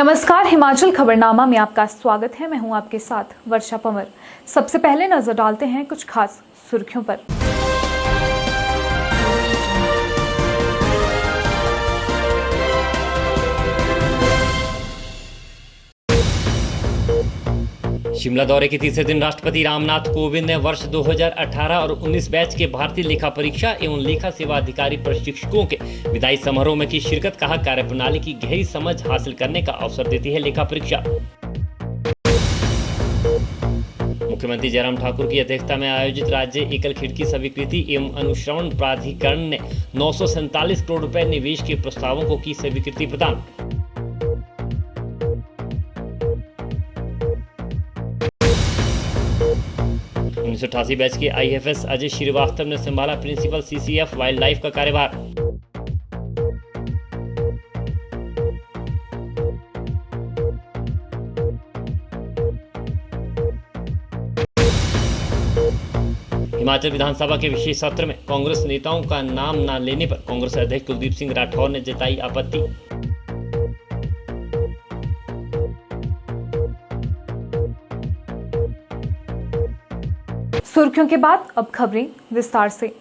नमस्कार, हिमाचल खबरनामा में आपका स्वागत है। मैं हूं आपके साथ वर्षा पंवर। सबसे पहले नजर डालते हैं कुछ खास सुर्खियों पर। शिमला दौरे के तीसरे दिन राष्ट्रपति रामनाथ कोविंद ने वर्ष 2018 और 19 बैच के भारतीय लेखा परीक्षा एवं लेखा सेवा अधिकारी प्रशिक्षकों के विदाई समारोह में की शिरकत। कहा, कार्यप्रणाली की गहरी समझ हासिल करने का अवसर देती है लेखा परीक्षा। मुख्यमंत्री जयराम ठाकुर की अध्यक्षता में आयोजित राज्य एकल खिड़की स्वीकृति एवं अनुश्रवण प्राधिकरण ने 947 करोड़ रुपए निवेश के प्रस्तावों को की स्वीकृति प्रदान। 1988 बैच के IFS अजय श्रीवास्तव ने संभाला प्रिंसिपल CCF वाइल्ड लाइफ का कार्यभार। हिमाचल विधानसभा के विशेष सत्र में कांग्रेस नेताओं का नाम न लेने पर कांग्रेस अध्यक्ष कुलदीप सिंह राठौर ने जताई आपत्ति। सुर्खियों के बाद अब खबरें विस्तार से।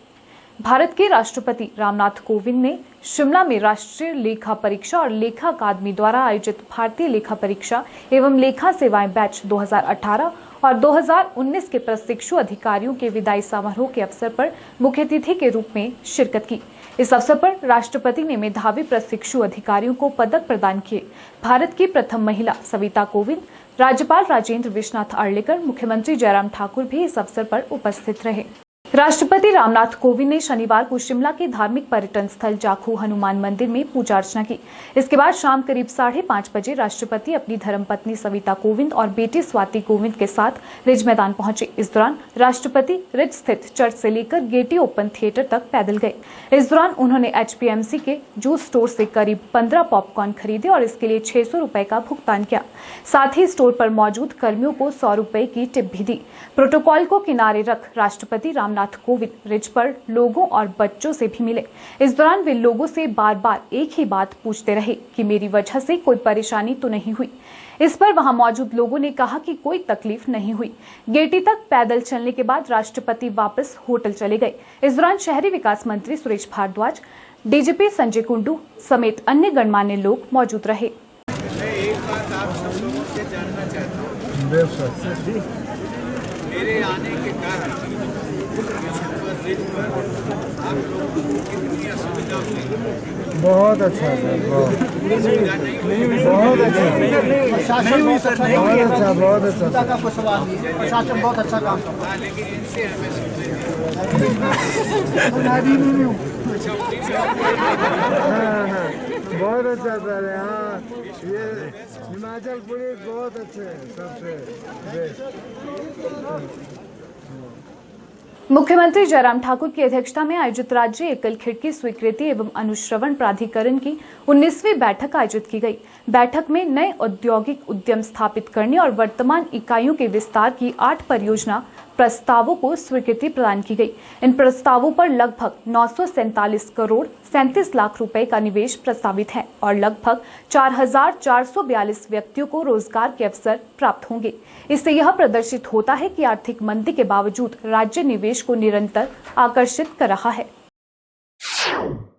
भारत के राष्ट्रपति रामनाथ कोविंद ने शिमला में राष्ट्रीय लेखा परीक्षा और लेखा अकादमी द्वारा आयोजित भारतीय लेखा परीक्षा एवं लेखा सेवाएं बैच 2018 और 2019 के प्रशिक्षु अधिकारियों के विदाई समारोह के अवसर पर मुख्य अतिथि के रूप में शिरकत की। इस अवसर पर राष्ट्रपति ने मेधावी प्रशिक्षु अधिकारियों को पदक प्रदान किए। भारत की प्रथम महिला सविता कोविंद, राज्यपाल राजेंद्र विश्वनाथ अर्लेकर, मुख्यमंत्री जयराम ठाकुर भी इस अवसर पर उपस्थित रहे। राष्ट्रपति रामनाथ कोविंद ने शनिवार को शिमला के धार्मिक पर्यटन स्थल जाखू हनुमान मंदिर में पूजा अर्चना की। इसके बाद शाम करीब 5:30 बजे राष्ट्रपति अपनी धर्मपत्नी सविता कोविंद और बेटी स्वाति कोविंद के साथ रिज मैदान पहुंचे। इस दौरान राष्ट्रपति रिज स्थित चर्च से लेकर गेटी ओपन थिएटर तक पैदल गए। इस दौरान उन्होंने HPMC के जूस स्टोर से करीब 15 पॉपकॉर्न खरीदे और इसके लिए 600 रुपए का भुगतान किया। साथ ही स्टोर पर मौजूद कर्मियों को 100 रुपए की टिप भी दी। प्रोटोकॉल को किनारे रख राष्ट्रपति रामनाथ कोविंद रिज पर लोगों और बच्चों से भी मिले। इस दौरान वे लोगों से बार बार एक ही बात पूछते रहे कि मेरी वजह से कोई परेशानी तो नहीं हुई। इस पर वहां मौजूद लोगों ने कहा कि कोई तकलीफ नहीं हुई। गेटी तक पैदल चलने के बाद राष्ट्रपति वापस होटल चले गए। इस दौरान शहरी विकास मंत्री सुरेश भारद्वाज, DGP संजय कुंडू समेत अन्य गणमान्य लोग मौजूद रहे। मैं एक बात आप सब लोगों से जानना चाहता हूँ, मेरे आने के कारण रिज पर आप लोगों को कितनी असुविधा हुई? बहुत अच्छा सर, बहुत अच्छा, बहुत अच्छा का प्रशासन बहुत अच्छा काम कर रहा है। लेकिन इनसे हमें सुनने बहुत अच्छा सर। हाँ, ये हिमाचल पुलिस बहुत अच्छे है, सबसे बेस्ट। मुख्यमंत्री जयराम ठाकुर की अध्यक्षता में आयोजित राज्य एकल खिड़की स्वीकृति एवं अनुश्रवण प्राधिकरण की 19वीं बैठक आयोजित की गई। बैठक में नए औद्योगिक उद्यम स्थापित करने और वर्तमान इकाइयों के विस्तार की 8 परियोजना प्रस्तावों को स्वीकृति प्रदान की गई। इन प्रस्तावों पर लगभग 947 करोड़ 37 लाख रुपए का निवेश प्रस्तावित है और लगभग 4,442 व्यक्तियों को रोजगार के अवसर प्राप्त होंगे। इससे यह प्रदर्शित होता है कि आर्थिक मंदी के बावजूद राज्य निवेश को निरंतर आकर्षित कर रहा है।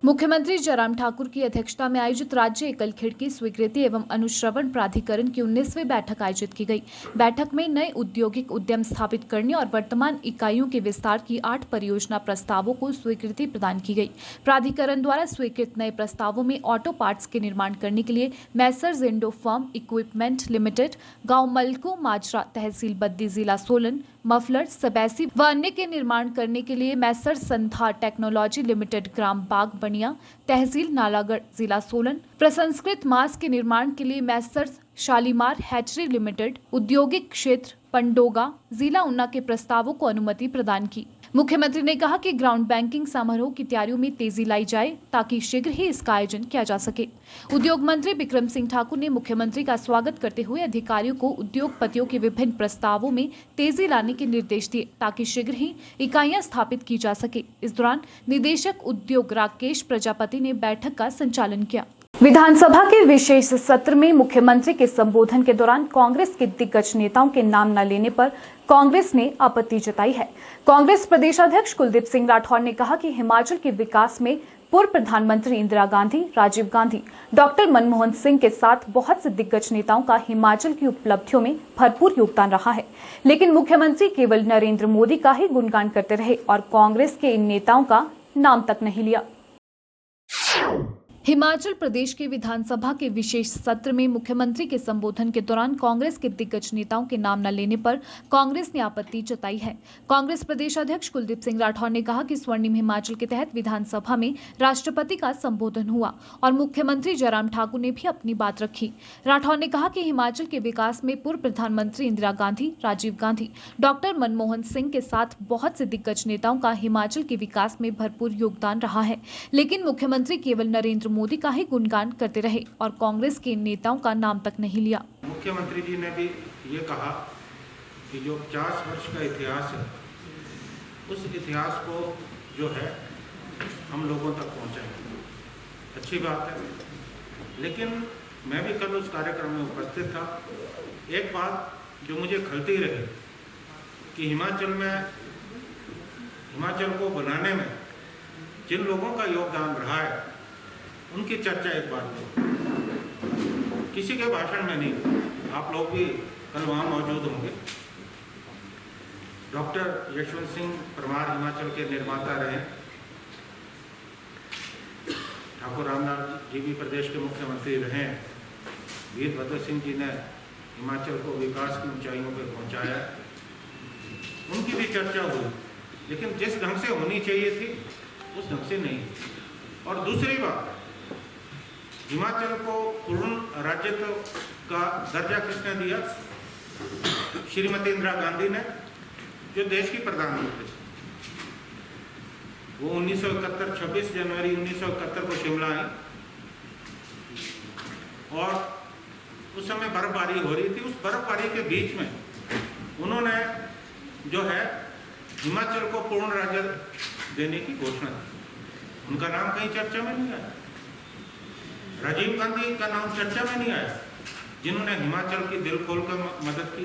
मुख्यमंत्री जयराम ठाकुर की अध्यक्षता में आयोजित राज्य एकल खिड़की स्वीकृति एवं अनुश्रवण प्राधिकरण की 19वीं बैठक आयोजित की गई। बैठक में नए औद्योगिक उद्यम स्थापित करने और वर्तमान इकाइयों के विस्तार की 8 परियोजना प्रस्तावों को स्वीकृति प्रदान की गई। प्राधिकरण द्वारा स्वीकृत नए प्रस्तावों में ऑटो पार्ट्स के निर्माण करने के लिए Messrs Indo firm equipment limited, गांव मलको माजरा, तहसील बद्दी, जिला सोलन, मफलर, सबैसी व अन्य के निर्माण करने के लिए मैसर्स संधार टेक्नोलॉजी लिमिटेड, ग्राम बाग बनिया, तहसील नालागढ़, जिला सोलन, प्रसंस्कृत मांस के निर्माण के लिए मैसर्स शालीमार हैचरी लिमिटेड, औद्योगिक क्षेत्र पंडोगा, जिला ऊना के प्रस्तावों को अनुमति प्रदान की। मुख्यमंत्री ने कहा कि ग्राउंड बैंकिंग समारोह की तैयारियों में तेजी लाई जाए ताकि शीघ्र ही इसका आयोजन किया जा सके। उद्योग मंत्री बिक्रम सिंह ठाकुर ने मुख्यमंत्री का स्वागत करते हुए अधिकारियों को उद्योगपतियों के विभिन्न प्रस्तावों में तेजी लाने के निर्देश दिए ताकि शीघ्र ही इकाइयां स्थापित की जा सके। इस दौरान निदेशक उद्योग राकेश प्रजापति ने बैठक का संचालन किया। विधानसभा के विशेष सत्र में मुख्यमंत्री के संबोधन के दौरान कांग्रेस के दिग्गज नेताओं के नाम न लेने पर कांग्रेस ने आपत्ति जताई है। कांग्रेस प्रदेशाध्यक्ष कुलदीप सिंह राठौर ने कहा कि हिमाचल के विकास में पूर्व प्रधानमंत्री इंदिरा गांधी, राजीव गांधी, डॉक्टर मनमोहन सिंह के साथ बहुत से दिग्गज नेताओं का हिमाचल की उपलब्धियों में भरपूर योगदान रहा है, लेकिन मुख्यमंत्री केवल नरेंद्र मोदी का ही गुणगान करते रहे और कांग्रेस के इन नेताओं का नाम तक नहीं लिया। हिमाचल प्रदेश के विधानसभा के विशेष सत्र में मुख्यमंत्री के संबोधन के दौरान कांग्रेस के दिग्गज नेताओं के नाम न लेने पर कांग्रेस ने आपत्ति जताई है। कांग्रेस प्रदेश अध्यक्ष कुलदीप सिंह राठौर ने कहा कि स्वर्णिम हिमाचल के तहत विधानसभा में राष्ट्रपति का संबोधन हुआ और मुख्यमंत्री जयराम ठाकुर ने भी अपनी बात रखी। राठौर ने कहा कि हिमाचल के विकास में पूर्व प्रधानमंत्री इंदिरा गांधी, राजीव गांधी, डॉक्टर मनमोहन सिंह के साथ बहुत से दिग्गज नेताओं का हिमाचल के विकास में भरपूर योगदान रहा है, लेकिन मुख्यमंत्री केवल नरेंद्र मोदी का ही गुणगान करते रहे और कांग्रेस के नेताओं का नाम तक नहीं लिया। मुख्यमंत्री जी ने भी ये कहा कि जो 50 वर्ष का इतिहास है, उस इतिहास को जो है हम लोगों तक पहुंचाएंगे। अच्छी बात है, लेकिन मैं भी कल उस कार्यक्रम में उपस्थित था। एक बात जो मुझे खलती रही कि हिमाचल को बनाने में जिन लोगों का योगदान रहा है उनकी चर्चा एक बार किसी के भाषण में नहीं, आप लोग भी कल वहाँ मौजूद होंगे। डॉक्टर यशवंत सिंह परमार हिमाचल के निर्माता रहे, ठाकुर रामनाथ जी भी प्रदेश के मुख्यमंत्री रहे, वीरभद्र सिंह जी ने हिमाचल को विकास की ऊंचाइयों पर पहुंचाया, उनकी भी चर्चा हुई, लेकिन जिस ढंग से होनी चाहिए थी उस ढंग से नहीं। और दूसरी बात, हिमाचल को पूर्ण राज्यत्व का दर्जा किसने दिया? श्रीमती इंदिरा गांधी ने, जो देश की प्रधानमंत्री। वो 1971 26 जनवरी 1971 को शिमला आई और उस समय बर्फबारी हो रही थी। उस बर्फबारी के बीच में उन्होंने जो है हिमाचल को पूर्ण राज्य देने की घोषणा की। उनका नाम कहीं चर्चा में नहीं आया। राजीव गांधी का नाम चर्चा में नहीं आया, जिन्होंने हिमाचल की दिल खोलकर मदद की।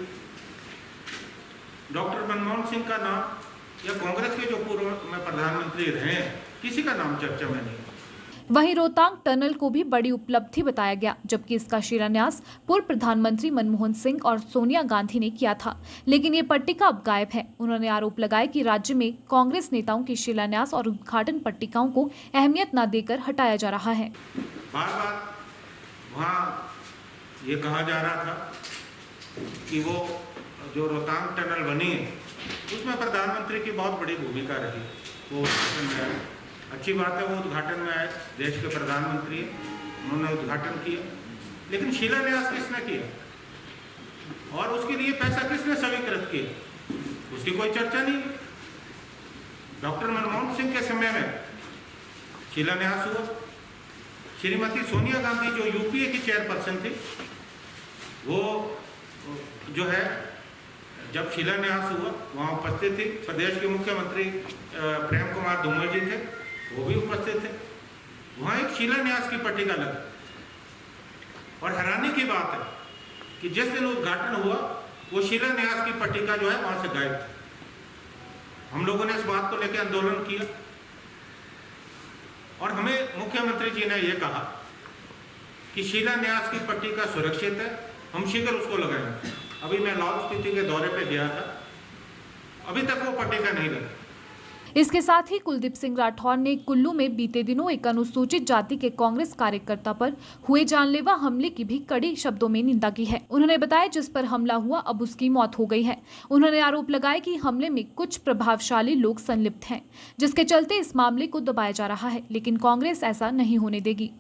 डॉक्टर मनमोहन सिंह का नाम या कांग्रेस के जो पूर्व में प्रधानमंत्री रहे हैं, किसी का नाम चर्चा में नहीं। वहीं रोहतांग टनल को भी बड़ी उपलब्धि बताया गया, जबकि इसका शिलान्यास पूर्व प्रधानमंत्री मनमोहन सिंह और सोनिया गांधी ने किया था, लेकिन ये पट्टिका अब गायब है। उन्होंने आरोप लगाया कि राज्य में कांग्रेस नेताओं की शिलान्यास और उद्घाटन पट्टिकाओं को अहमियत न देकर हटाया जा रहा है। बार बार वहाँ ये कहा जा रहा था कि वो जो रोहतांग टनल बनी है उसमें प्रधानमंत्री की बहुत बड़ी भूमिका रही। वो उद्घाटन में आए, अच्छी बात है, वो उद्घाटन में आए, देश के प्रधानमंत्री उन्होंने उद्घाटन किया, लेकिन शिलान्यास किसने किया और उसके लिए पैसा किसने स्वीकृत किया, उसकी कोई चर्चा नहीं। डॉक्टर मनमोहन सिंह के समय में शिलान्यास हुआ। श्रीमती सोनिया गांधी जो यूपीए की चेयरपर्सन थी, वो जो है जब शिलान्यास हुआ वहाँ उपस्थित थी। प्रदेश के मुख्यमंत्री प्रेम कुमार धूमल जी थे, वो भी उपस्थित थे। वहाँ एक शिलान्यास की पट्टिका लगी और हैरानी की बात है कि जिस दिन उद्घाटन हुआ वो शिलान्यास की पट्टिका जो है वहाँ से गायब थी। हम लोगों ने इस बात को लेकर आंदोलन किया और हमें मुख्यमंत्री जी ने यह कहा कि शिलान्यास की पट्टिका सुरक्षित है, हम शीघ्र उसको लगाएंगे। अभी मैं लाहौल स्पीति के दौरे पे गया था, अभी तक वो पट्टिका नहीं लगी। इसके साथ ही कुलदीप सिंह राठौर ने कुल्लू में बीते दिनों एक अनुसूचित जाति के कांग्रेस कार्यकर्ता पर हुए जानलेवा हमले की भी कड़ी शब्दों में निंदा की है। उन्होंने बताया जिस पर हमला हुआ अब उसकी मौत हो गई है। उन्होंने आरोप लगाया कि हमले में कुछ प्रभावशाली लोग संलिप्त हैं, जिसके चलते इस मामले को दबाया जा रहा है, लेकिन कांग्रेस ऐसा नहीं होने देगी।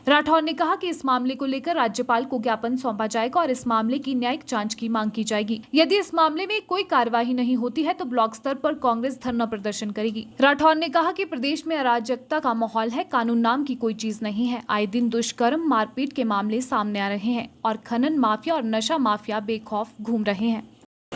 राठौर ने कहा कि इस मामले को लेकर राज्यपाल को ज्ञापन सौंपा जाएगा और इस मामले की न्यायिक जांच की मांग की जाएगी। यदि इस मामले में कोई कार्रवाई नहीं होती है तो ब्लॉक स्तर पर कांग्रेस धरना प्रदर्शन करेगी। राठौर ने कहा कि प्रदेश में अराजकता का माहौल है, कानून नाम की कोई चीज नहीं है। आए दिन दुष्कर्म, मारपीट के मामले सामने आ रहे हैं और खनन माफिया और नशा माफिया बेखौफ घूम रहे हैं।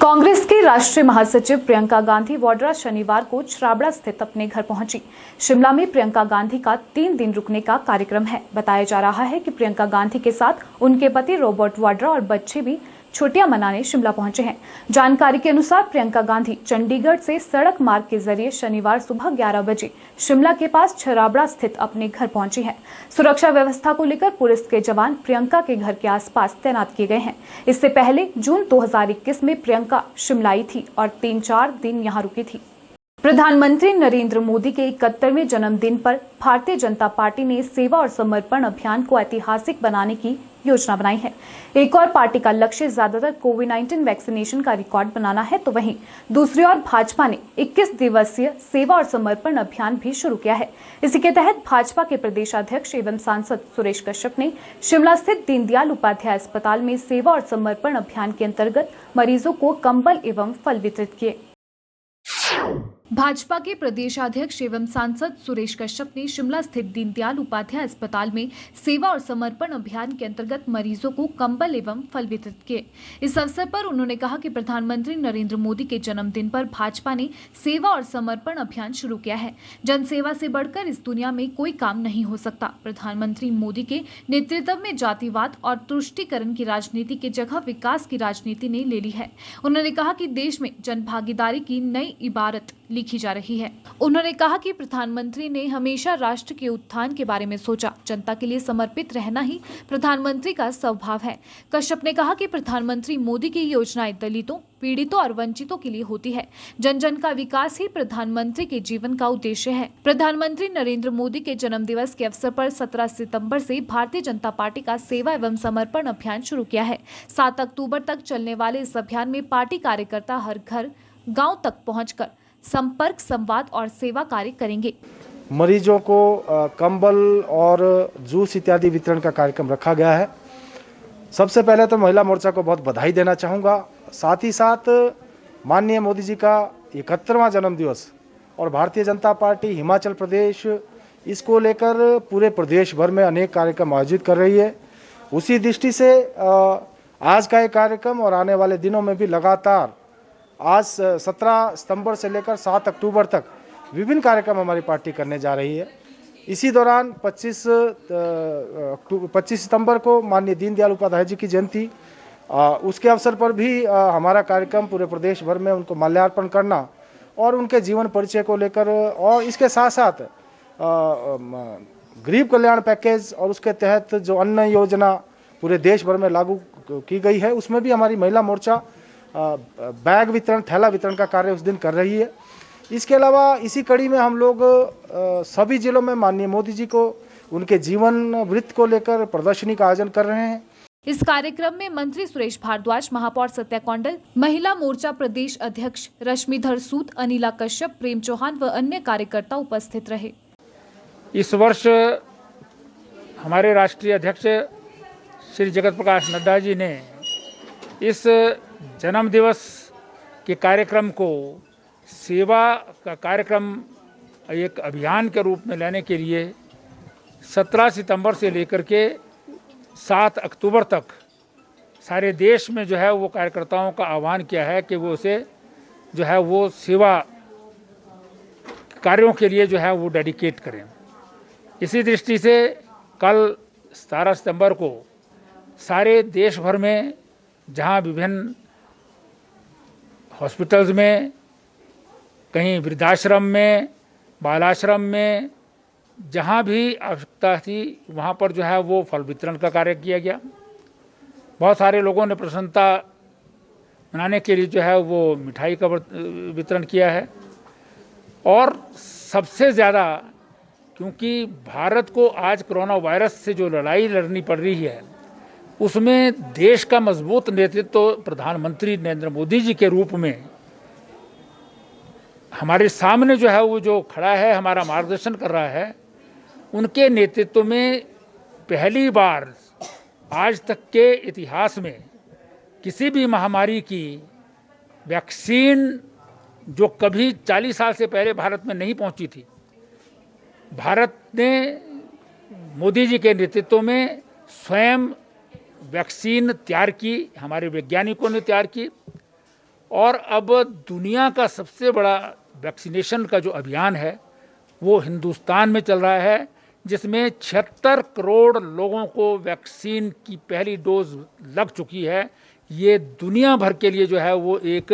कांग्रेस की राष्ट्रीय महासचिव प्रियंका गांधी वाड्रा शनिवार को छराबड़ा स्थित अपने घर पहुंची। शिमला में प्रियंका गांधी का 3 दिन रुकने का कार्यक्रम है। बताया जा रहा है कि प्रियंका गांधी के साथ उनके पति रॉबर्ट वाड्रा और बच्चे भी छुट्टियां मनाने शिमला पहुंचे हैं। जानकारी के अनुसार प्रियंका गांधी चंडीगढ़ से सड़क मार्ग के जरिए शनिवार सुबह 11 बजे शिमला के पास छराबड़ा स्थित अपने घर पहुंची हैं। सुरक्षा व्यवस्था को लेकर पुलिस के जवान प्रियंका के घर के आसपास तैनात किए गए हैं। इससे पहले जून 2021 में प्रियंका शिमला आई थी और 3-4 दिन यहां रुकी थी। प्रधानमंत्री नरेंद्र मोदी के 71वें जन्मदिन पर भारतीय जनता पार्टी ने सेवा और समर्पण अभियान को ऐतिहासिक बनाने की योजना बनाई है। एक और पार्टी का लक्ष्य ज्यादातर कोविड-19 वैक्सीनेशन का रिकॉर्ड बनाना है, तो वहीं दूसरी ओर भाजपा ने 21 दिवसीय सेवा और समर्पण अभियान भी शुरू किया है। इसी के तहत भाजपा के प्रदेशाध्यक्ष एवं सांसद सुरेश कश्यप ने शिमला स्थित दीनदयाल उपाध्याय अस्पताल में सेवा और समर्पण अभियान के अंतर्गत मरीजों को कंबल एवं फल वितरित किए। भाजपा के प्रदेशाध्यक्ष एवं सांसद सुरेश कश्यप ने शिमला स्थित दीनदयाल उपाध्याय अस्पताल में सेवा और समर्पण अभियान के अंतर्गत मरीजों को कंबल एवं फल वितरित किए। इस अवसर पर उन्होंने कहा कि प्रधानमंत्री नरेंद्र मोदी के जन्मदिन पर भाजपा ने सेवा और समर्पण अभियान शुरू किया है। जनसेवा से बढ़कर इस दुनिया में कोई काम नहीं हो सकता। प्रधानमंत्री मोदी के नेतृत्व में जातिवाद और तुष्टीकरण की राजनीति की जगह विकास की राजनीति ने ले ली है। उन्होंने कहा कि देश में जनभागीदारी की नई इबारत लिखी जा रही है। उन्होंने कहा कि प्रधानमंत्री ने हमेशा राष्ट्र के उत्थान के बारे में सोचा। जनता के लिए समर्पित रहना ही प्रधानमंत्री का स्वभाव है। कश्यप ने कहा कि प्रधानमंत्री मोदी की योजनाएं दलितों, पीड़ितों और वंचितों के लिए होती है। जन जन का विकास ही प्रधानमंत्री के जीवन का उद्देश्य है। प्रधानमंत्री नरेंद्र मोदी के जन्म दिवस के अवसर पर 17 सितंबर से भारतीय जनता पार्टी का सेवा एवं समर्पण अभियान शुरू किया है। 7 अक्टूबर तक चलने वाले इस अभियान में पार्टी कार्यकर्ता हर घर, गाँव तक पहुँचकर संपर्क, संवाद और सेवा कार्य करेंगे। मरीजों को कंबल और जूस इत्यादि वितरण का कार्यक्रम रखा गया है। सबसे पहले तो महिला मोर्चा को बहुत बधाई देना चाहूँगा। साथ ही साथ माननीय मोदी जी का 71वां जन्मदिवस और भारतीय जनता पार्टी हिमाचल प्रदेश इसको लेकर पूरे प्रदेश भर में अनेक कार्यक्रम आयोजित कर रही है। उसी दृष्टि से आज का ये कार्यक्रम और आने वाले दिनों में भी लगातार आज 17 सितंबर से लेकर 7 अक्टूबर तक विभिन्न कार्यक्रम हमारी पार्टी करने जा रही है। इसी दौरान 25 सितंबर को माननीय दीनदयाल उपाध्याय जी की जयंती, उसके अवसर पर भी हमारा कार्यक्रम पूरे प्रदेश भर में उनको माल्यार्पण करना और उनके जीवन परिचय को लेकर, और इसके साथ साथ गरीब कल्याण पैकेज और उसके तहत जो अन्न योजना पूरे देश भर में लागू की गई है, उसमें भी हमारी महिला मोर्चा बैग वितरण, थैला वितरण का कार्य उस दिन कर रही है। इसके अलावा इसी कड़ी में हम लोग सभी जिलों में माननीय मोदी जी को उनके जीवन वृत्त को लेकर प्रदर्शनी का आयोजन कर रहे हैं। इस कार्यक्रम में मंत्री सुरेश भारद्वाज, महापौर सत्या कौंडल, महिला मोर्चा प्रदेश अध्यक्ष रश्मिधर सूद, अनिला कश्यप, प्रेम चौहान व अन्य कार्यकर्ता उपस्थित रहे। इस वर्ष हमारे राष्ट्रीय अध्यक्ष श्री जगत प्रकाश नड्डा जी ने इस जन्म दिवस के कार्यक्रम को सेवा का कार्यक्रम एक अभियान के रूप में लेने के लिए 17 सितंबर से लेकर के 7 अक्टूबर तक सारे देश में जो है वो कार्यकर्ताओं का आह्वान किया है कि वो उसे जो है वो सेवा कार्यों के लिए जो है वो डेडिकेट करें। इसी दृष्टि से कल 17 सितंबर को सारे देश भर में जहाँ विभिन्न हॉस्पिटल्स में, कहीं वृद्धाश्रम में, बालाश्रम में, जहाँ भी आवश्यकता थी वहाँ पर जो है वो फल वितरण का कार्य किया गया। बहुत सारे लोगों ने प्रसन्नता मनाने के लिए जो है वो मिठाई का वितरण किया है। और सबसे ज़्यादा क्योंकि भारत को आज कोरोना वायरस से जो लड़ाई लड़नी पड़ रही है, उसमें देश का मजबूत नेतृत्व प्रधानमंत्री नरेंद्र मोदी जी के रूप में हमारे सामने जो है वो जो खड़ा है, हमारा मार्गदर्शन कर रहा है, उनके नेतृत्व में पहली बार आज तक के इतिहास में किसी भी महामारी की वैक्सीन जो कभी 40 साल से पहले भारत में नहीं पहुंची थी, भारत ने मोदी जी के नेतृत्व में स्वयं वैक्सीन तैयार की, हमारे वैज्ञानिकों ने तैयार की और अब दुनिया का सबसे बड़ा वैक्सीनेशन का जो अभियान है वो हिंदुस्तान में चल रहा है, जिसमें 76 करोड़ लोगों को वैक्सीन की पहली डोज लग चुकी है। ये दुनिया भर के लिए जो है वो एक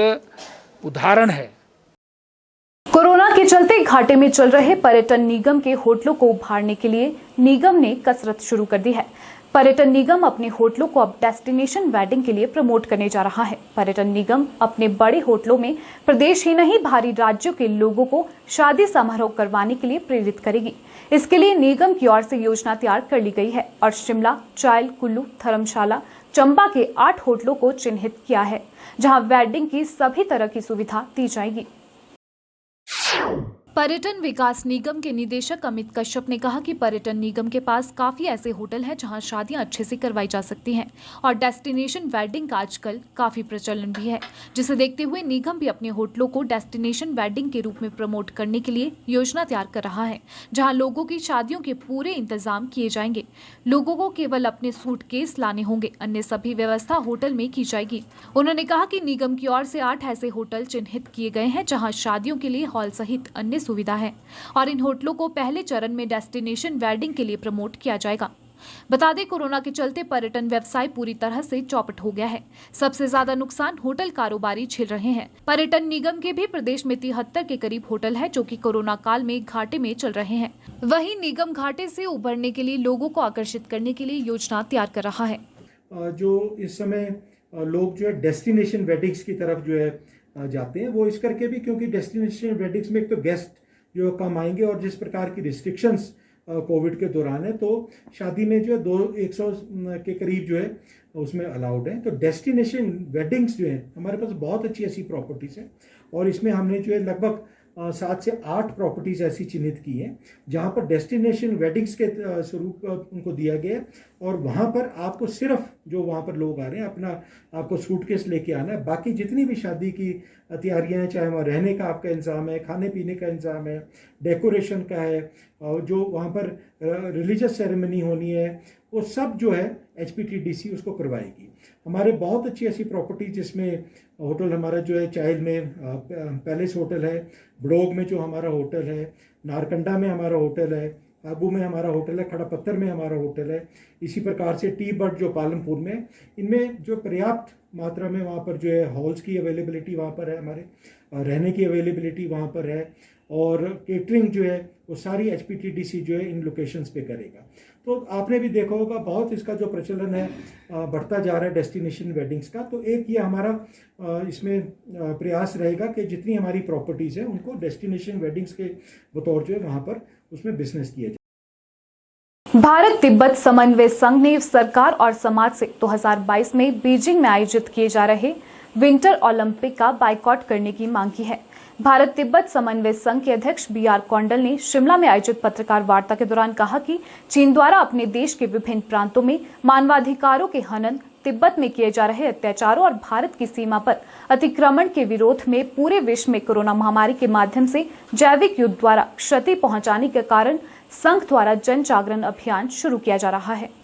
उदाहरण है। कोरोना के चलते घाटे में चल रहे पर्यटन निगम के होटलों को उभारने के लिए निगम ने कसरत शुरू कर दी है। पर्यटन निगम अपने होटलों को अब डेस्टिनेशन वेडिंग के लिए प्रमोट करने जा रहा है। पर्यटन निगम अपने बड़े होटलों में प्रदेश ही नहीं बाहरी राज्यों के लोगों को शादी समारोह करवाने के लिए प्रेरित करेगी। इसके लिए निगम की ओर से योजना तैयार कर ली गई है और शिमला, चायल, कुल्लू, धर्मशाला, चंबा के 8 होटलों को चिन्हित किया है, जहां वेडिंग की सभी तरह की सुविधा दी जाएगी। पर्यटन विकास निगम के निदेशक अमित कश्यप ने कहा कि पर्यटन निगम के पास काफी ऐसे होटल हैं जहां शादियां अच्छे से करवाई जा सकती हैं और डेस्टिनेशन वेडिंग का आजकल काफी प्रचलन भी है, जिसे देखते हुए निगम भी अपने होटलों को डेस्टिनेशन वेडिंग के रूप में प्रमोट करने के लिए योजना तैयार कर रहा है, जहां लोगों की शादियों के पूरे इंतजाम किए जाएंगे। लोगों को केवल अपने सूटकेस लाने होंगे, अन्य सभी व्यवस्था होटल में की जाएगी। उन्होंने कहा कि निगम की ओर से 8 ऐसे होटल चिन्हित किए गए हैं जहाँ शादियों के लिए हॉल सहित अन्य सुविधा है और इन होटलों को पहले चरण में डेस्टिनेशन वेडिंग के लिए प्रमोट किया जाएगा। बता दें, कोरोना के चलते पर्यटन व्यवसाय पूरी तरह से चौपट हो गया है। सबसे ज्यादा नुकसान होटल कारोबारी झेल रहे हैं। पर्यटन निगम के भी प्रदेश में 73 के करीब होटल है जो कि कोरोना काल में घाटे में चल रहे हैं। वहीं निगम घाटे से उभरने के लिए लोगों को आकर्षित करने के लिए योजना तैयार कर रहा है। जो इस समय लोग जो है डेस्टिनेशन वेडिंग्स की तरफ जो है जाते हैं, वो इस करके भी क्योंकि डेस्टिनेशन वेडिंग्स में एक तो गेस्ट जो कम आएंगे और जिस प्रकार की रिस्ट्रिक्शंस कोविड के दौरान है, तो शादी में जो है 100 के करीब जो है उसमें अलाउड है। तो डेस्टिनेशन वेडिंग्स जो है हमारे पास बहुत अच्छी ऐसी प्रॉपर्टीज़ हैं और इसमें हमने जो है लगभग 7 से 8 प्रॉपर्टीज़ ऐसी चिन्हित की हैं जहां पर डेस्टिनेशन वेडिंग्स के स्वरूप उनको दिया गया है और वहां पर आपको सिर्फ जो वहां पर लोग आ रहे हैं अपना आपको सूटकेस लेके आना है। बाकी जितनी भी शादी की तैयारियां हैं, चाहे वहाँ रहने का आपका इंतज़ाम है, खाने पीने का इंतज़ाम है, डेकोरेशन का है, और जो वहाँ पर रिलीजियस सेरेमनी होनी है, वो सब जो है HPTDC उसको करवाएगी। हमारे बहुत अच्छी ऐसी प्रॉपर्टी जिसमें होटल हमारा जो है चाइल्ड में पैलेस होटल है, बड़ोग में जो हमारा होटल है, नारकंडा में हमारा होटल है, आगू में हमारा होटल है, खड़ा पत्थर में हमारा होटल है, इसी प्रकार से टी बर्ड जो पालमपुर में, इनमें जो पर्याप्त मात्रा में वहाँ पर जो है हॉल्स की अवेलेबिलिटी वहाँ पर है, हमारे रहने की अवेलेबिलिटी वहाँ पर है और केटरिंग जो है वो सारी HPTDC जो है इन लोकेशंस पे करेगा। तो आपने भी देखा होगा बहुत इसका जो प्रचलन है बढ़ता जा रहा है डेस्टिनेशन वेडिंग्स का। तो एक ये हमारा इसमें प्रयास रहेगा कि जितनी हमारी प्रॉपर्टीज़ हैं उनको डेस्टिनेशन वेडिंग्स के बतौर जो है वहाँ पर उसमें बिजनेस किया जाए। भारत तिब्बत समन्वय संघ ने सरकार और समाज से 2022 में बीजिंग में आयोजित किए जा रहे विंटर ओलंपिक का बायकॉट करने की मांग की है। भारत तिब्बत समन्वय संघ के अध्यक्ष BR कौंडल ने शिमला में आयोजित पत्रकार वार्ता के दौरान कहा कि चीन द्वारा अपने देश के विभिन्न प्रांतों में मानवाधिकारों के हनन, तिब्बत में किए जा रहे अत्याचारों और भारत की सीमा पर अतिक्रमण के विरोध में पूरे विश्व में कोरोना महामारी के माध्यम से जैविक युद्ध द्वारा क्षति पहुंचाने के कारण संघ द्वारा जन जागरण अभियान शुरू किया जा रहा है।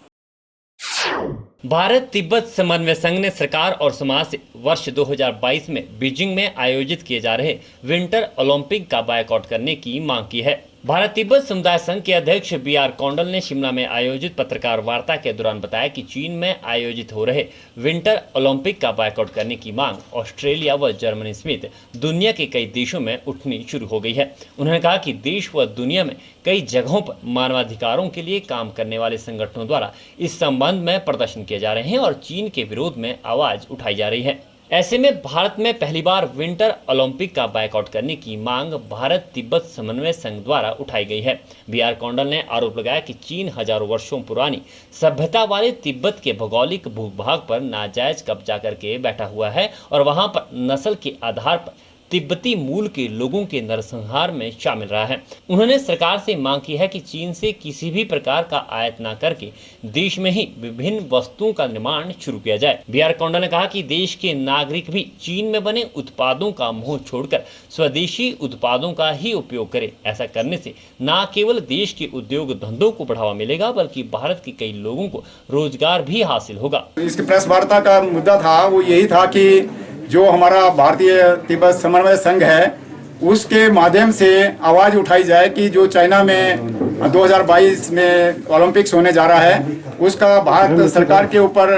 भारत तिब्बत समन्वय संघ ने सरकार और समाज से वर्ष 2022 में बीजिंग में आयोजित किए जा रहे विंटर ओलंपिक का बायकॉट करने की मांग की है। भारत तिब्बत समुदाय संघ के अध्यक्ष BR कौंडल ने शिमला में आयोजित पत्रकार वार्ता के दौरान बताया कि चीन में आयोजित हो रहे विंटर ओलंपिक का बायकॉट करने की मांग ऑस्ट्रेलिया व जर्मनी समेत दुनिया के कई देशों में उठनी शुरू हो गई है। उन्होंने कहा कि देश व दुनिया में कई जगहों पर मानवाधिकारों के लिए काम करने वाले संगठनों द्वारा इस संबंध में प्रदर्शन किए जा रहे हैं और चीन के विरोध में आवाज उठाई जा रही है। ऐसे में भारत में पहली बार विंटर ओलंपिक का बायकॉट करने की मांग भारत तिब्बत समन्वय संघ द्वारा उठाई गई है। BR कौंडल ने आरोप लगाया कि चीन हजारों वर्षों पुरानी सभ्यता वाले तिब्बत के भौगोलिक भूभाग पर नाजायज कब्जा करके बैठा हुआ है और वहां पर नस्ल के आधार पर तिब्बती मूल के लोगों के नरसंहार में शामिल रहा है। उन्होंने सरकार से मांग की है कि चीन से किसी भी प्रकार का आयात न करके देश में ही विभिन्न वस्तुओं का निर्माण शुरू किया जाए। BR कौंडल ने कहा कि देश के नागरिक भी चीन में बने उत्पादों का मुंह छोड़कर स्वदेशी उत्पादों का ही उपयोग करें। ऐसा करने से न केवल देश के उद्योग धंधों को बढ़ावा मिलेगा बल्कि भारत के कई लोगों को रोजगार भी हासिल होगा। इसकी प्रेस वार्ता का मुद्दा था वो यही था कि जो हमारा भारतीय तिब्बत समन्वय संघ है उसके माध्यम से आवाज़ उठाई जाए कि जो चाइना में 2022 में ओलंपिक्स होने जा रहा है उसका भारत सरकार के ऊपर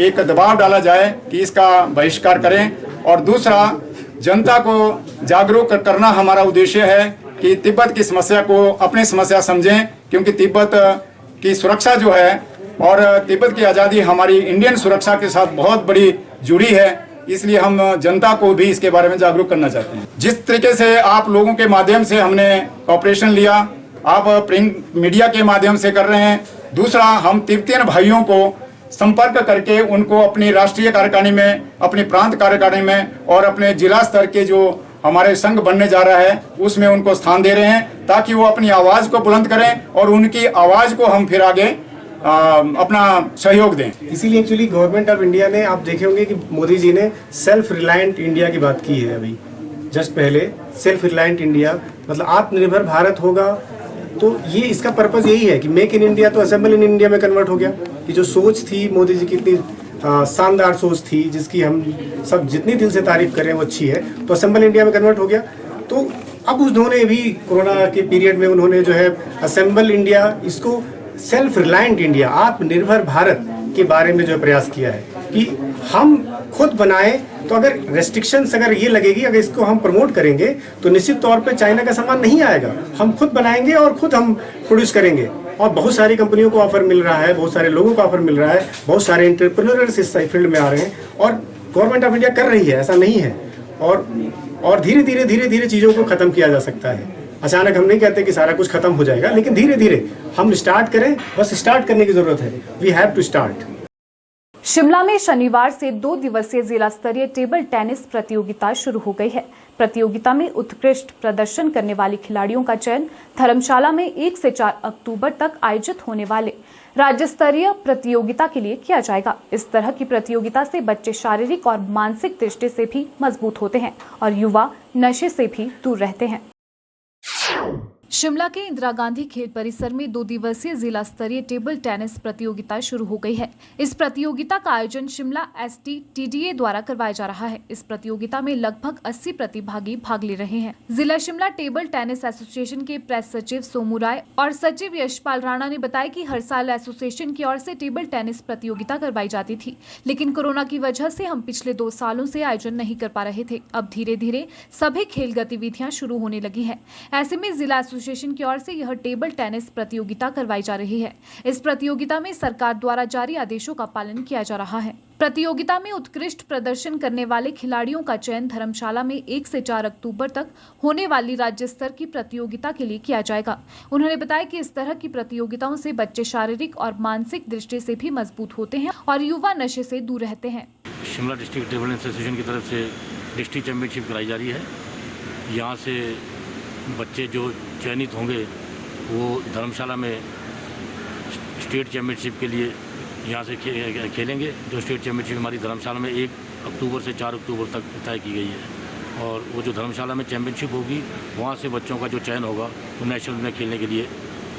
एक दबाव डाला जाए कि इसका बहिष्कार करें। और दूसरा, जनता को जागरूक करना हमारा उद्देश्य है कि तिब्बत की समस्या को अपनी समस्या समझें, क्योंकि तिब्बत की सुरक्षा जो है और तिब्बत की आज़ादी हमारी इंडियन सुरक्षा के साथ बहुत बड़ी जुड़ी है, इसलिए हम जनता को भी इसके बारे में जागरूक करना चाहते हैं। जिस तरीके से आप लोगों के माध्यम से हमने कॉपरेशन लिया, आप प्रिंट मीडिया के माध्यम से कर रहे हैं। दूसरा, हम तिब्बतियन भाइयों को संपर्क करके उनको अपनी राष्ट्रीय कार्यकारिणी में, अपनी प्रांत कार्यकारिणी में और अपने जिला स्तर के जो हमारे संघ बनने जा रहा है उसमें उनको स्थान दे रहे हैं, ताकि वो अपनी आवाज़ को बुलंद करें और उनकी आवाज़ को हम फिर आगे अपना सहयोग दें। इसीलिए एक्चुअली गवर्नमेंट ऑफ इंडिया ने, आप देखे होंगे कि मोदी जी ने सेल्फ रिलायंट इंडिया की बात की है अभी जस्ट पहले। सेल्फ रिलायंट इंडिया मतलब आत्मनिर्भर भारत होगा, तो ये इसका पर्पस यही है कि मेक इन इंडिया तो असेंबल इन इंडिया में कन्वर्ट हो गया। कि जो सोच थी मोदी जी की, इतनी शानदार सोच थी जिसकी हम सब जितनी दिल से तारीफ करें वो अच्छी है, तो असेंबल इंडिया में कन्वर्ट हो गया। तो अब उन्होंने भी कोरोना के पीरियड में उन्होंने जो है असेंबल इंडिया, इसको सेल्फ रिलायंट इंडिया, आत्मनिर्भर भारत के बारे में जो प्रयास किया है कि हम खुद बनाएं। तो अगर रेस्ट्रिक्शंस अगर ये लगेगी, अगर इसको हम प्रमोट करेंगे तो निश्चित तौर पे चाइना का सामान नहीं आएगा। हम खुद बनाएंगे और खुद हम प्रोड्यूस करेंगे। और बहुत सारी कंपनियों को ऑफर मिल रहा है, बहुत सारे लोगों को ऑफर मिल रहा है, बहुत सारे एंटरप्रेन्योर्स इस फील्ड में आ रहे हैं और गवर्नमेंट ऑफ इंडिया कर रही है, ऐसा नहीं है। और धीरे धीरे चीज़ों को ख़त्म किया जा सकता है। अचानक हम नहीं कहते कि सारा कुछ खत्म हो जाएगा, लेकिन धीरे धीरे हम स्टार्ट करें, बस स्टार्ट करने की जरूरत है। We have to start. Shimla में शनिवार से 2 दिवसीय जिला स्तरीय टेबल टेनिस प्रतियोगिता शुरू हो गई है। प्रतियोगिता में उत्कृष्ट प्रदर्शन करने वाले खिलाड़ियों का चयन धर्मशाला में 1 से 4 अक्टूबर तक आयोजित होने वाले राज्य स्तरीय प्रतियोगिता के लिए किया जाएगा। इस तरह की प्रतियोगिता से बच्चे शारीरिक और मानसिक दृष्टि से भी मजबूत होते हैं और युवा नशे से भी दूर रहते हैं। शिमला के इंदिरा गांधी खेल परिसर में 2 दिवसीय जिला स्तरीय टेबल टेनिस प्रतियोगिता शुरू हो गई है। इस प्रतियोगिता का आयोजन शिमला STTDA द्वारा करवाया जा रहा है। इस प्रतियोगिता में लगभग 80 प्रतिभागी भाग ले रहे हैं। जिला शिमला टेबल टेनिस एसोसिएशन के प्रेस सचिव सोमू राय और सचिव यशपाल राणा ने बताया कि हर साल एसोसिएशन की ओर से टेबल टेनिस प्रतियोगिता करवाई जाती थी, लेकिन कोरोना की वजह से हम पिछले 2 सालों से आयोजन नहीं कर पा रहे थे। अब धीरे धीरे सभी खेल गतिविधियां शुरू होने लगी है। ऐसे में जिला एसोसिएशन की ओर से यह टेबल टेनिस प्रतियोगिता करवाई जा रही है। इस प्रतियोगिता में सरकार द्वारा जारी आदेशों का पालन किया जा रहा है। प्रतियोगिता में उत्कृष्ट प्रदर्शन करने वाले खिलाड़ियों का चयन धर्मशाला में 1 से 4 अक्टूबर तक होने वाली राज्य स्तर की प्रतियोगिता के लिए किया जाएगा। उन्होंने बताया कि इस तरह की प्रतियोगिताओं से बच्चे शारीरिक और मानसिक दृष्टि से भी मजबूत होते हैं और युवा नशे से दूर रहते हैं। शिमला डिस्ट्रिक्ट टेबल एसोसिएशन की तरफ से डिस्ट्रिक्ट चैंपियनशिप कराई जा रही है। यहाँ से बच्चे जो चयनित होंगे वो धर्मशाला में स्टेट चैंपियनशिप के लिए यहाँ से खेलेंगे। जो स्टेट चैंपियनशिप हमारी धर्मशाला में 1 अक्टूबर से 4 अक्टूबर तक तय की गई है और वो जो धर्मशाला में चैंपियनशिप होगी वहाँ से बच्चों का जो चयन होगा वो नेशनल में खेलने के लिए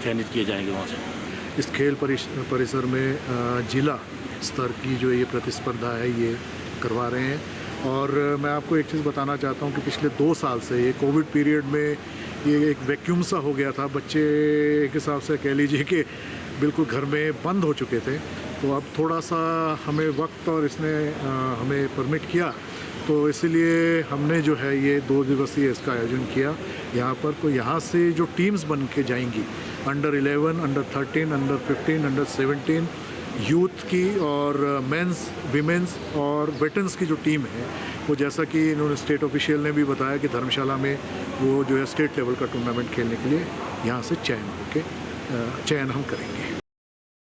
चयनित किए जाएंगे वहाँ से। इस खेल परिसर में जिला स्तर की जो ये प्रतिस्पर्धा है ये करवा रहे हैं। और मैं आपको एक चीज़ बताना चाहता हूँ कि पिछले 2 साल से ये कोविड पीरियड में ये एक वैक्यूम सा हो गया था। बच्चे एक हिसाब से कह लीजिए कि बिल्कुल घर में बंद हो चुके थे। तो अब थोड़ा सा हमें वक्त और इसने हमें परमिट किया, तो इसलिए हमने जो है ये 2 दिवसीय इसका आयोजन किया यहाँ पर। तो यहाँ से जो टीम्स बन के जाएंगी under 11, under 13, under 15, under 17 youth की और मेंस, विमेंस और वेटरन्स की जो टीम है वो, जैसा कि इन्होंने स्टेट ऑफिशियल ने भी बताया कि धर्मशाला में वो जो है स्टेट लेवल का टूर्नामेंट खेलने के लिए यहाँ से चयन हम करेंगे।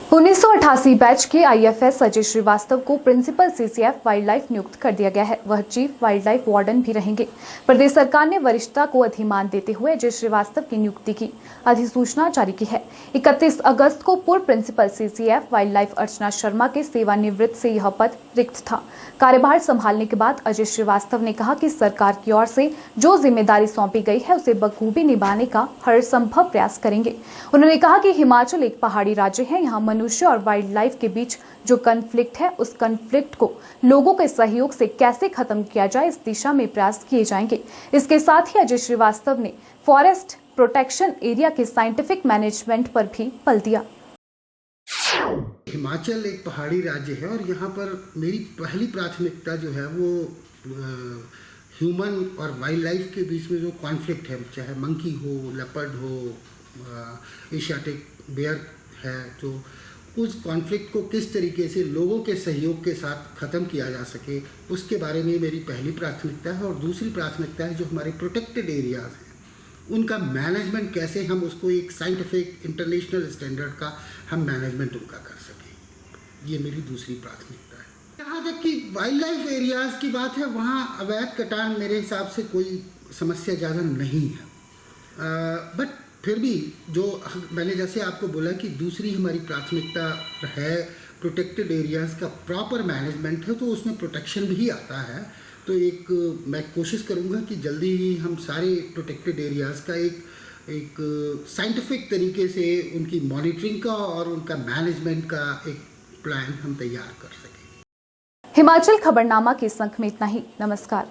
1988 बैच के IFS अजय श्रीवास्तव को प्रिंसिपल CCF वाइल्ड लाइफ नियुक्त कर दिया गया है। वह चीफ वाइल्ड लाइफ वार्डन भी रहेंगे। प्रदेश सरकार ने वरिष्ठता को अधिमान देते हुए अजय श्रीवास्तव की नियुक्ति की अधिसूचना जारी की है। 31 अगस्त को पूर्व principal CCF wild life Archana Sharma के सेवानिवृत्त से यह पद रिक्त था। कार्यभार संभालने के बाद अजय श्रीवास्तव ने कहा कि सरकार की ओर से जो जिम्मेदारी सौंपी गई है उसे बखूबी निभाने का हर संभव प्रयास करेंगे। उन्होंने कहा कि हिमाचल एक पहाड़ी राज्य है, यहाँ मनुष्य और वाइल्ड वाइल्ड लाइफ के बीच जो कन्फ्लिक्ट है, उस कन्फ्लिक्ट को लोगों के सहयोग से कैसे खत्म किया जाए, इस दिशा में प्रयास किए जाएंगे। इसके साथ ही अजय श्रीवास्तव ने फॉरेस्ट प्रोटेक्शन एरिया के साइंटिफिक मैनेजमेंट पर भी बल दिया। हिमाचल एक पहाड़ी राज्य है और यहाँ पर मेरी पहली प्राथमिकता जो है वो ह्यूमन और वाइल्ड लाइफ के बीच में जो कॉन्फ्लिक्ट है, चाहे मंकी हो, लेपर्ड हो, एशियाटिक बेयर है, तो उस कॉन्फ्लिक्ट को किस तरीके से लोगों के सहयोग के साथ ख़त्म किया जा सके, उसके बारे में मेरी पहली प्राथमिकता है। और दूसरी प्राथमिकता है जो हमारे प्रोटेक्टेड एरियाज़ हैं, उनका मैनेजमेंट कैसे हम उसको एक साइंटिफिक इंटरनेशनल स्टैंडर्ड का हम मैनेजमेंट उनका कर सकें, ये मेरी दूसरी प्राथमिकता है। जहाँ तक कि वाइल्ड लाइफ एरियाज़ की बात है, वहाँ अवैध कटान मेरे हिसाब से कोई समस्या ज़्यादा नहीं है। बट फिर भी जो मैंने जैसे आपको बोला कि दूसरी हमारी प्राथमिकता है प्रोटेक्टेड एरियाज़ का प्रॉपर मैनेजमेंट है, तो उसमें प्रोटेक्शन भी आता है। तो एक मैं कोशिश करूँगा कि जल्दी ही हम सारे प्रोटेक्टेड एरियाज़ का एक साइंटिफिक तरीके से उनकी मॉनिटरिंग का और उनका मैनेजमेंट का एक प्लान हम तैयार कर सकें। हिमाचल खबरनामा के इस अंक में इतना ही। नमस्कार।